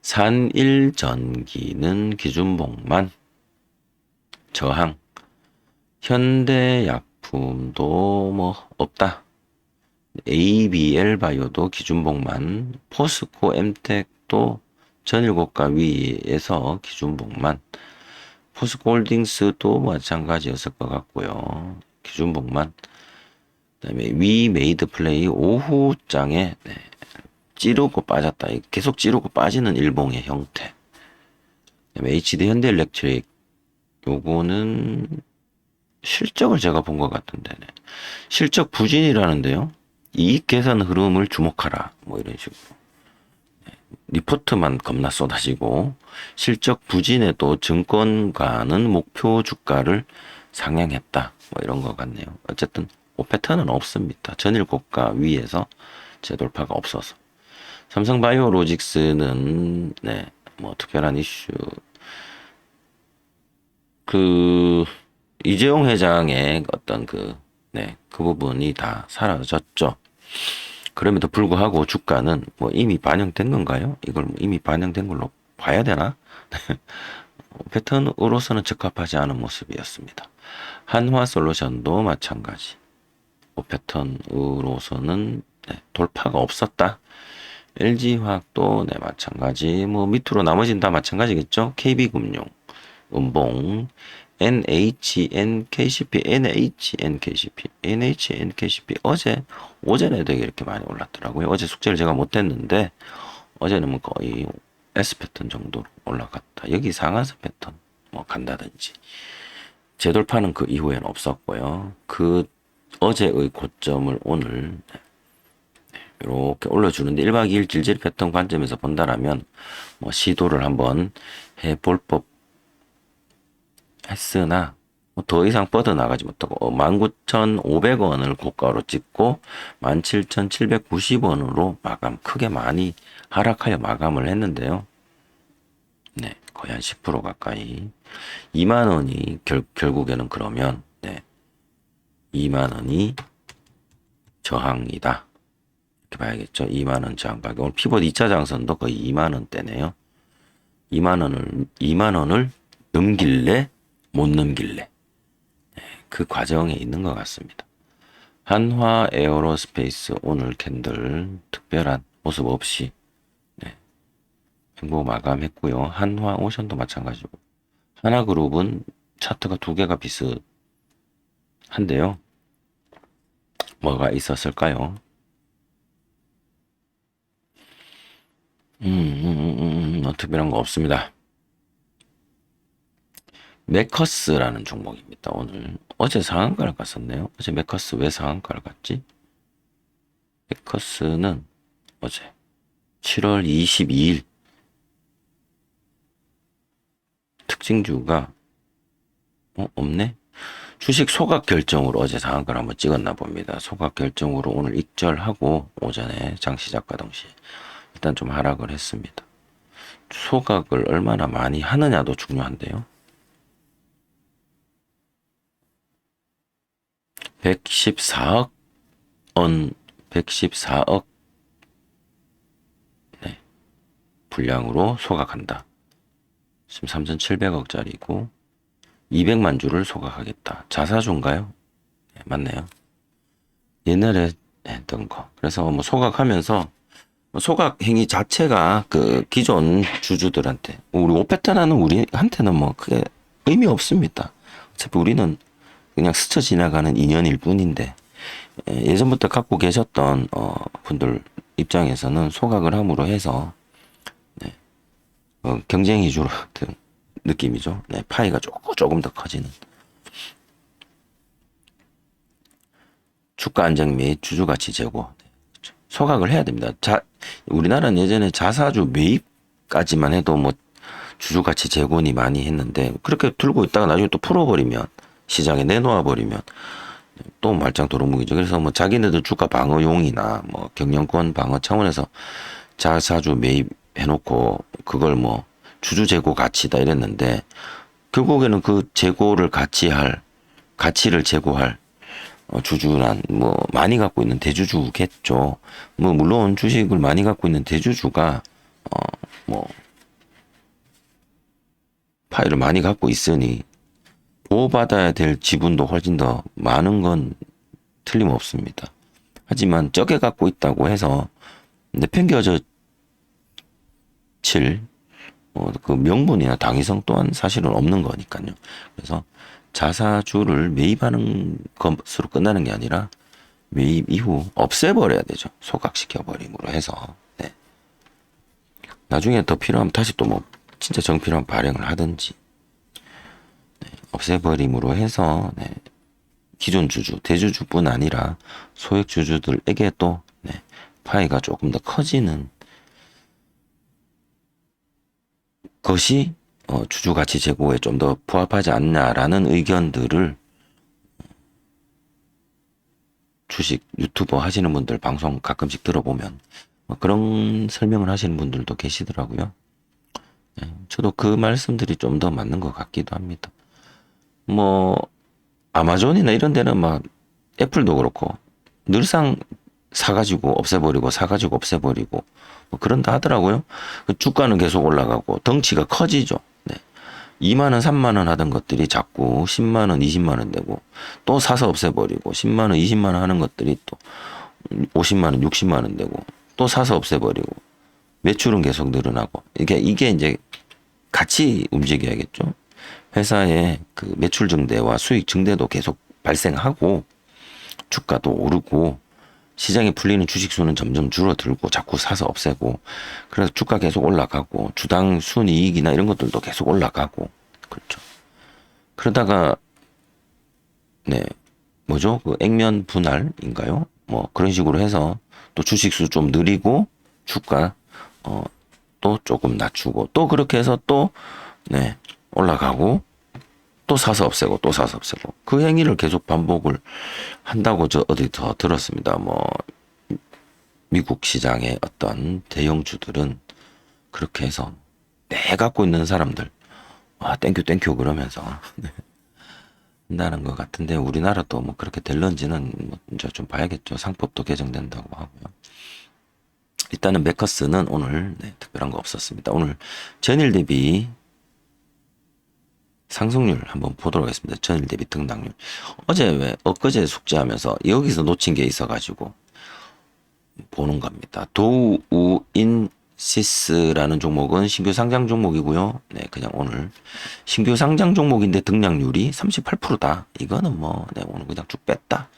산일전기는 기준봉만 저항, 현대약품도 뭐 없다. ABL 바이오도 기준봉만, 포스코 엠텍도 전일고가 위에서 기준봉만, 포스코 홀딩스도 마찬가지였을 것 같고요. 기준봉만. 그다음에 위 메이드 플레이 오후장에 찌르고 빠졌다. 계속 찌르고 빠지는 일봉의 형태. 그다음에 HD 현대일렉트릭 요거는 실적을 제가 본 것 같은데 실적 부진이라는데요. 이익 개선 흐름을 주목하라. 뭐 이런 식으로. 리포트만 겁나 쏟아지고 실적 부진에도 증권가는 목표 주가를 상향했다. 뭐 이런 것 같네요. 어쨌든 5패턴은 없습니다. 전일 고가 위에서 재돌파가 없어서. 삼성바이오로직스는 뭐 특별한 이슈 그 이재용 회장의 어떤 그 부분이 다 사라졌죠. 그럼에도 불구하고 주가는 뭐 이미 반영된 건가요? 이걸 뭐 이미 반영된 걸로 봐야 되나? 패턴으로서는 적합하지 않은 모습이었습니다. 한화솔루션도 마찬가지. 패턴으로서는 돌파가 없었다. LG화학도 마찬가지. 뭐 밑으로 나머지는 다 마찬가지겠죠. KB금융, 은봉, NHNKCP, NHNKCP 오전에 되게 이렇게 많이 올랐더라고요. 어제 숙제를 제가 못했는데 어제는 뭐 거의 S 패턴 정도로 올라갔다. 여기 상한선 패턴 뭐 간다든지 재돌파는 그 이후에는 없었고요. 그 어제의 고점을 오늘 이렇게 올려주는데 1박 2일 질질 패턴 관점에서 본다라면 뭐 시도를 한번 해볼 법 했으나 더 이상 뻗어나가지 못하고 19,500원을 고가로 찍고 17,790원으로 마감 크게 많이 하락하여 마감을 했는데요. 거의 한 10% 가까이 2만원이 결국에는 그러면 2만원이 저항이다. 이렇게 봐야겠죠. 2만원 저항 가격. 오늘 피봇 2차 장선도 거의 2만원대네요. 2만원을 넘길래 못 넘길래 그 과정에 있는 것 같습니다. 한화 에어로스페이스 오늘 캔들 특별한 모습 없이 횡보 마감했고요. 한화 오션도 마찬가지고 하나그룹은 차트가 두 개가 비슷한데요. 뭐가 있었을까요? 특별한 거 없습니다. 메커스라는 종목입니다. 오늘 어제 상한가를 갔었네요. 어제 메커스 왜 상한가를 갔지? 메커스는 어제 7월 22일 특징주가 없네? 주식 소각 결정으로 어제 상한가를 한번 찍었나 봅니다. 소각 결정으로 오늘 익절하고 오전에 장 시작과 동시에 일단 좀 하락을 했습니다. 소각을 얼마나 많이 하느냐도 중요한데요. 114억 원, 114억 네, 분량으로 소각한다. 지금 3,700억짜리고 200만 주를 소각하겠다. 자사주인가요? 네, 맞네요. 옛날에 했던 거. 그래서 뭐 소각하면서 소각 행위 자체가 그 기존 주주들한테 우리 오페타나는 우리한테는 뭐 크게 의미 없습니다. 어차피 우리는 그냥 스쳐 지나가는 인연일 뿐인데 예전부터 갖고 계셨던 분들 입장에서는 소각을 함으로 해서 네, 경쟁 위주로 같은 느낌이죠. 네, 파이가 조금 더 커지는 주가 안정 및 주주 가치 제고 소각을 해야 됩니다. 우리나라는 예전에 자사주 매입까지만 해도 뭐 주주 가치 재건이 많이 했는데 그렇게 들고 있다가 나중에 또 풀어버리면 시장에 내놓아 버리면 또 말짱 도루묵이죠. 그래서 뭐 자기네들 주가 방어용이나 뭐 경영권 방어 차원에서 자사주 매입해놓고 그걸 뭐 주주 재고 가치다 이랬는데 결국에는 그 재고를 가치를 재고할 주주란 뭐 많이 갖고 있는 대주주겠죠. 뭐 물론 주식을 많이 갖고 있는 대주주가 뭐 파이를 많이 갖고 있으니 보호받아야 될 지분도 훨씬 더 많은 건 틀림없습니다. 하지만 적게 갖고 있다고 해서 내팽겨져 칠 그 명분이나 당위성 또한 사실은 없는 거니까요. 그래서 자사주를 매입하는 것으로 끝나는 게 아니라 매입 이후 없애버려야 되죠. 소각시켜버림으로 해서 네. 나중에 더 필요하면 다시 또 뭐 진짜 정필요한 발행을 하든지 네. 없애버림으로 해서 네. 기존 주주, 대주주뿐 아니라 소액 주주들에게 또 네. 파이가 조금 더 커지는 것이 주주 가치 제고에 좀 더 부합하지 않냐라는 의견들을 주식 유튜버 하시는 분들 방송 가끔씩 들어보면 그런 설명을 하시는 분들도 계시더라고요. 네, 저도 그 말씀들이 좀 더 맞는 것 같기도 합니다. 뭐 아마존이나 이런 데는 막 애플도 그렇고 늘상 사가지고 없애버리고 사가지고 없애버리고 뭐 그런다 하더라고요. 그 주가는 계속 올라가고 덩치가 커지죠. 네. 2만 원, 3만 원 하던 것들이 자꾸 10만 원, 20만 원 되고 또 사서 없애버리고 10만 원, 20만 원 하는 것들이 또 50만 원, 60만 원 되고 또 사서 없애버리고 매출은 계속 늘어나고 이게 이제 같이 움직여야겠죠. 회사의 그 매출 증대와 수익 증대도 계속 발생하고 주가도 오르고 시장에 풀리는 주식수는 점점 줄어들고 자꾸 사서 없애고 그래서 주가 계속 올라가고 주당 순이익이나 이런 것들도 계속 올라가고 그렇죠. 그러다가 네 뭐죠 그 액면 분할인가요? 뭐 그런 식으로 해서 또 주식수 좀 느리고 주가 또 조금 낮추고 또 그렇게 해서 또 네 올라가고 또 사서 없애고 또 사서 없애고 그 행위를 계속 반복을 한다고 저 어디 더 들었습니다. 뭐 미국 시장의 어떤 대형주들은 그렇게 해서 내 갖고 있는 사람들 땡큐 그러면서 한다는 것 같은데 우리나라도 뭐 그렇게 될런지는 뭐 이제 좀 봐야겠죠. 상법도 개정된다고 하고요. 일단은 메커스는 오늘 네, 특별한 거 없었습니다. 오늘 전일 대비 상승률 한번 보도록 하겠습니다. 전일 대비 등락률. 엊그제 숙제하면서 여기서 놓친 게 있어가지고 보는 겁니다. 도우인시스라는 종목은 신규 상장 종목이고요. 네, 그냥 오늘 신규 상장 종목인데 등락률이 38%다. 이거는 뭐, 네, 오늘 그냥 쭉 뺐다.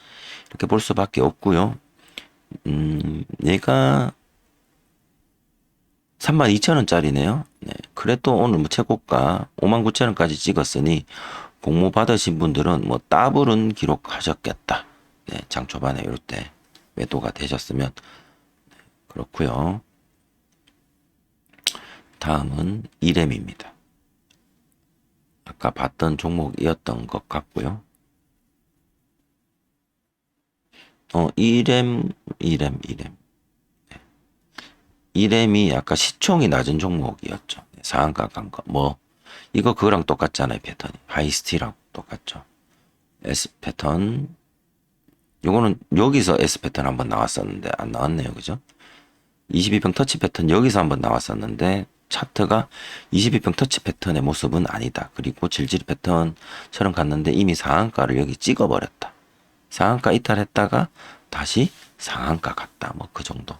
이렇게 볼 수밖에 없고요. 얘가 32,000원짜리네요. 네, 그래도 오늘 뭐 최고가 59,000원까지 찍었으니 공모 받으신 분들은 뭐 더블은 기록하셨겠다. 네, 장 초반에 이럴 때 매도가 되셨으면 그렇고요. 다음은 이렘입니다. 아까 봤던 종목이었던 것 같고요. 이램. 이램이 약간 시총이 낮은 종목이었죠. 상한가 간 거. 뭐, 이거 그거랑 똑같잖아요, 패턴이. 하이스티랑 똑같죠. S 패턴. 요거는 여기서 S 패턴 한번 나왔었는데, 안 나왔네요. 그죠? 22평 터치 패턴 여기서 한번 나왔었는데, 차트가 22평 터치 패턴의 모습은 아니다. 그리고 질질 패턴처럼 갔는데 이미 상한가를 여기 찍어버렸다. 상한가 이탈했다가 다시 상한가 갔다. 뭐 그 정도.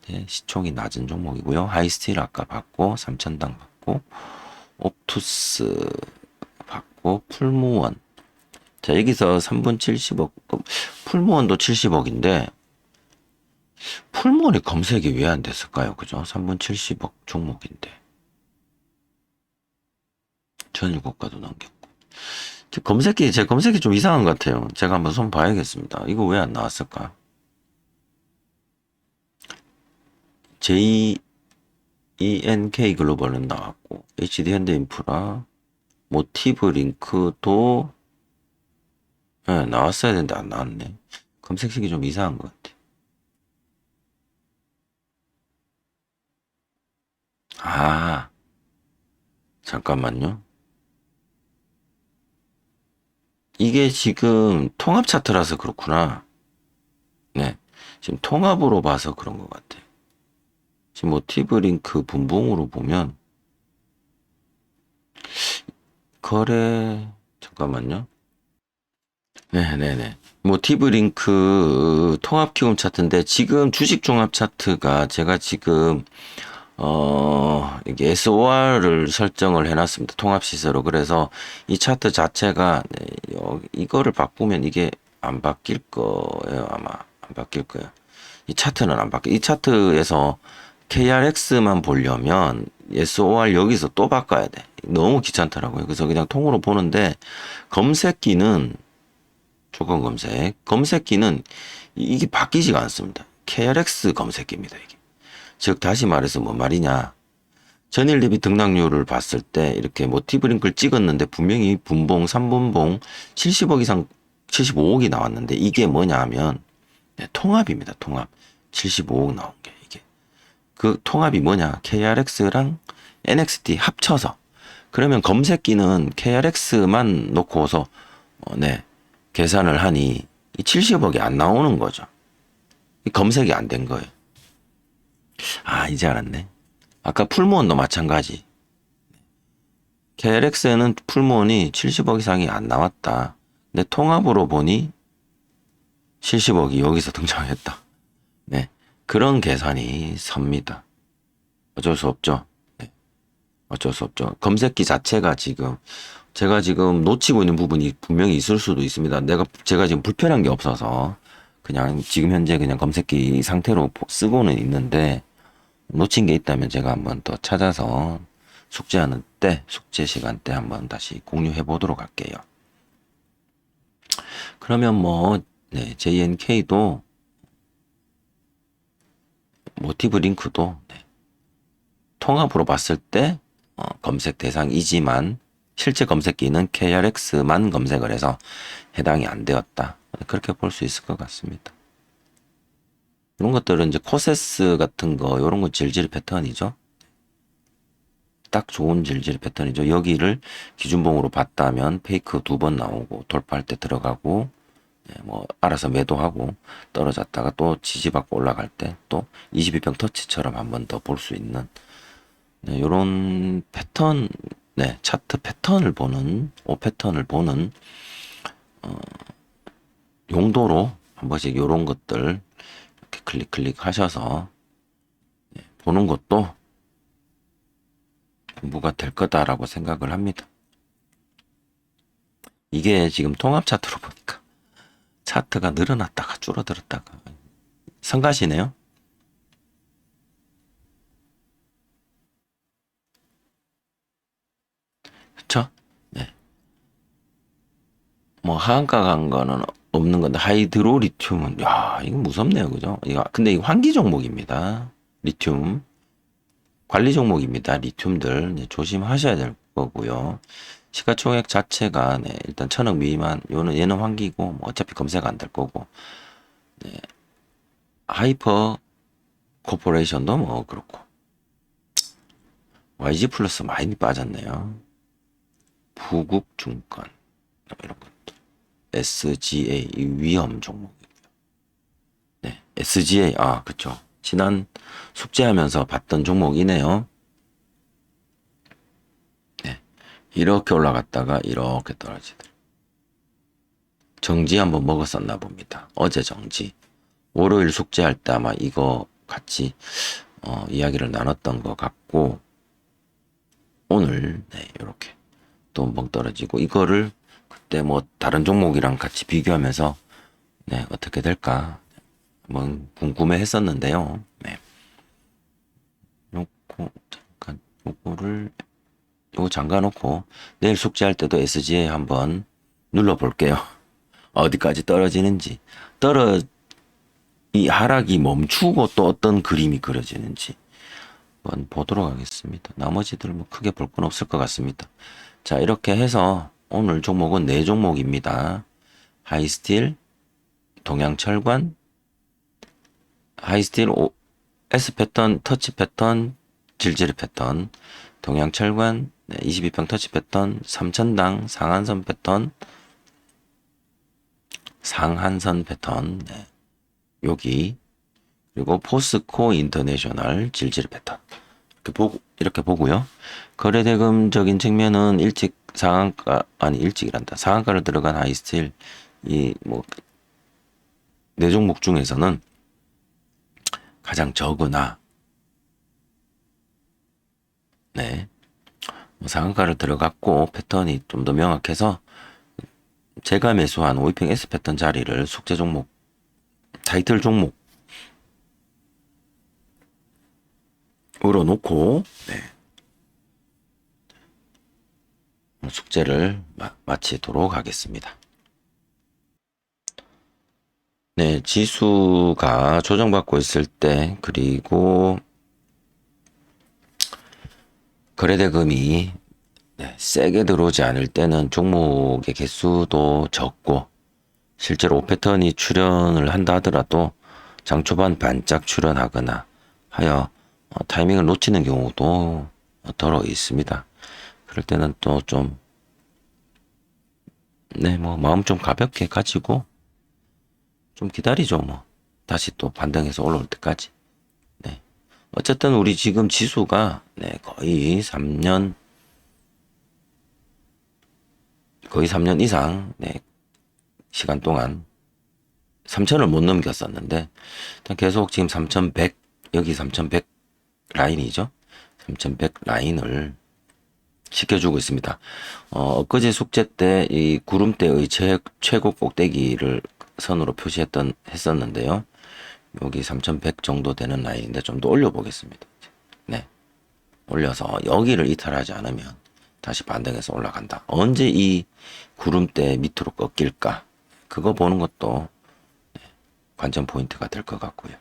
네, 시총이 낮은 종목이고요. 하이스틸 아까 받고 3천당 받고 옵투스 받고 풀무원. 자 여기서 3분 70억 풀무원도 70억인데 풀무원이 검색이 왜 안 됐을까요? 그죠? 3분 70억 종목인데 전일고가도 남겼고 제 검색이 좀 이상한 것 같아요. 제가 한번 손 봐야겠습니다. 이거 왜 안 나왔을까? JENK 글로벌은 나왔고 HD 현대인프라 모티브 링크도 네, 나왔어야 되는데 안 나왔네. 검색식이 좀 이상한 것 같아. 아, 잠깐만요. 이게 지금 통합 차트라서 그렇구나. 네. 지금 통합으로 봐서 그런 것 같아. 지금 모티브 링크 분봉으로 보면 거래 잠깐만요. 네네네. 모티브 링크 통합 키움 차트인데 지금 주식 종합 차트가 제가 지금 이게 SOR을 설정을 해놨습니다. 통합 시세로. 그래서 이 차트 자체가 네, 이거를 바꾸면 이게 안 바뀔 거예요. 아마 안 바뀔 거예요. 이 차트는 안 바뀌. 이 차트에서 KRX만 보려면 SOR 여기서 또 바꿔야 돼. 너무 귀찮더라고요. 그래서 그냥 통으로 보는데 검색기는 조건 검색기는 이게 바뀌지가 않습니다. KRX 검색기입니다. 이게. 즉 다시 말해서 뭐 말이냐. 전일 대비 등락률을 봤을 때 이렇게 모티브 링크를 찍었는데 분명히 분봉 3분봉 70억 이상 75억이 나왔는데 이게 뭐냐 하면 네, 통합입니다. 통합 75억 나온 게 이게 그 통합이 뭐냐 KRX랑 NXT 합쳐서 그러면 검색기는 KRX만 놓고서 네 계산을 하니 이 70억이 안 나오는 거죠. 이 검색이 안 된 거예요. 아 이제 알았네. 아까 풀무원도 마찬가지. KLX에는 풀무원이 70억 이상이 안 나왔다. 근데 통합으로 보니 70억이 여기서 등장했다. 네. 그런 계산이 섭니다. 어쩔 수 없죠. 네. 어쩔 수 없죠. 검색기 자체가 지금 제가 지금 놓치고 있는 부분이 분명히 있을 수도 있습니다. 제가 지금 불편한 게 없어서 그냥 지금 현재 그냥 검색기 상태로 쓰고는 있는데 놓친 게 있다면 제가 한번 더 찾아서 숙제하는 때, 숙제 시간 때 한번 다시 공유해 보도록 할게요. 그러면 뭐, 네, JNK도 모티브 링크도 네, 통합으로 봤을 때 검색 대상이지만 실제 검색기는 KRX만 검색을 해서 해당이 안 되었다. 그렇게 볼 수 있을 것 같습니다. 이런 것들은 이제 코세스 같은 거, 이런 거 질질 패턴이죠. 딱 좋은 질질 패턴이죠. 여기를 기준봉으로 봤다면 페이크 2번 나오고 돌파할 때 들어가고 뭐 알아서 매도하고 떨어졌다가 또 지지받고 올라갈 때 또 22평 터치처럼 한번 더 볼 수 있는 이런 패턴 차트 패턴을 보는 5패턴을 보는 용도로 한 번씩 이런 것들 이렇게 클릭 하셔서 보는 것도 공부가 될 거다라고 생각을 합니다. 이게 지금 통합 차트로 보니까 차트가 늘어났다가 줄어들었다가 성가시네요. 그쵸? 네. 뭐 하한가 간 거는 없는 건데 하이드로 리튬은 야 이거 무섭네요. 그죠? 이거 근데 이거 환기 종목입니다. 리튬 관리 종목입니다. 리튬들 조심하셔야 될 거고요. 시가총액 자체가 일단 1,000억 미만 얘는 환기고 뭐 어차피 검색 안 될 거고 하이퍼 코퍼레이션도 뭐 그렇고 YG 플러스 많이 빠졌네요. 부국증권 이런 것도 SGA 위험 종목이고요. 네, SGA 그쵸. 지난 숙제하면서 봤던 종목이네요. 네, 이렇게 올라갔다가 이렇게 떨어지더라. 정지 한번 먹었었나 봅니다. 어제 정지. 월요일 숙제할 때 아마 이거 같이 이야기를 나눴던 것 같고 오늘 이렇게 또 멍 떨어지고 이거를 그때 뭐 다른 종목이랑 같이 비교하면서 어떻게 될까 한번 궁금해 했었는데요. 네. 요거 잠깐 요거 잠가 놓고 내일 숙제할 때도 SGA 한번 눌러 볼게요. 어디까지 떨어지는지 이 하락이 멈추고 또 어떤 그림이 그려지는지 한번 보도록 하겠습니다. 나머지들 뭐 크게 볼 건 없을 것 같습니다. 자, 이렇게 해서 오늘 종목은 4종목입니다. 하이스틸, 동양철관, 하이스틸 S 패턴, 터치 패턴, 질질 패턴, 동양철관, 22평 터치 패턴, 삼천당, 상한선 패턴, 여기 그리고 포스코 인터내셔널 질질 패턴 이렇게 보고요. 거래대금적인 측면은 상한가를 들어간 하이스틸 이뭐 네 종목 중에서는 가장 적으나 뭐 상한가를 들어갔고 패턴이 좀 더 명확해서 제가 매수한 5위평 S 패턴 자리를 숙제 종목 타이틀 종목 으로 놓고 숙제를 마치도록 하겠습니다. 네, 지수가 조정받고 있을 때 그리고 거래대금이 세게 들어오지 않을 때는 종목의 개수도 적고 실제로 5패턴이 출현을 한다 하더라도 장 초반 반짝 출현하거나 하여 타이밍을 놓치는 경우도 덜어 있습니다. 그럴 때는 또 좀 뭐 마음 좀 가볍게 가지고 좀 기다리죠. 뭐 다시 또 반등해서 올라올 때까지. 어쨌든 우리 지금 지수가 거의 3년 이상 시간 동안 3천을 못 넘겼었는데 계속 지금 3,100 여기 3,100 라인이죠. 3,100 라인을 지켜주고 있습니다. 엊그제 숙제 때 이 구름대의 최고 꼭대기를 선으로 했었는데요. 여기 3,100 정도 되는 라인인데 좀 더 올려보겠습니다. 올려서 여기를 이탈하지 않으면 다시 반등해서 올라간다. 언제 이 구름대 밑으로 꺾일까? 그거 보는 것도 관전 포인트가 될 것 같고요.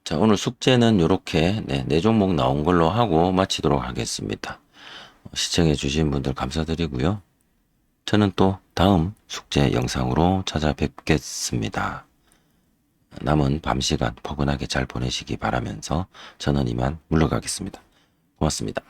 자, 오늘 숙제는 이렇게 네 종목 나온 걸로 하고 마치도록 하겠습니다. 시청해 주신 분들 감사드리고요. 저는 또 다음 숙제 영상으로 찾아뵙겠습니다. 남은 밤 시간 포근하게 잘 보내시기 바라면서 저는 이만 물러가겠습니다. 고맙습니다.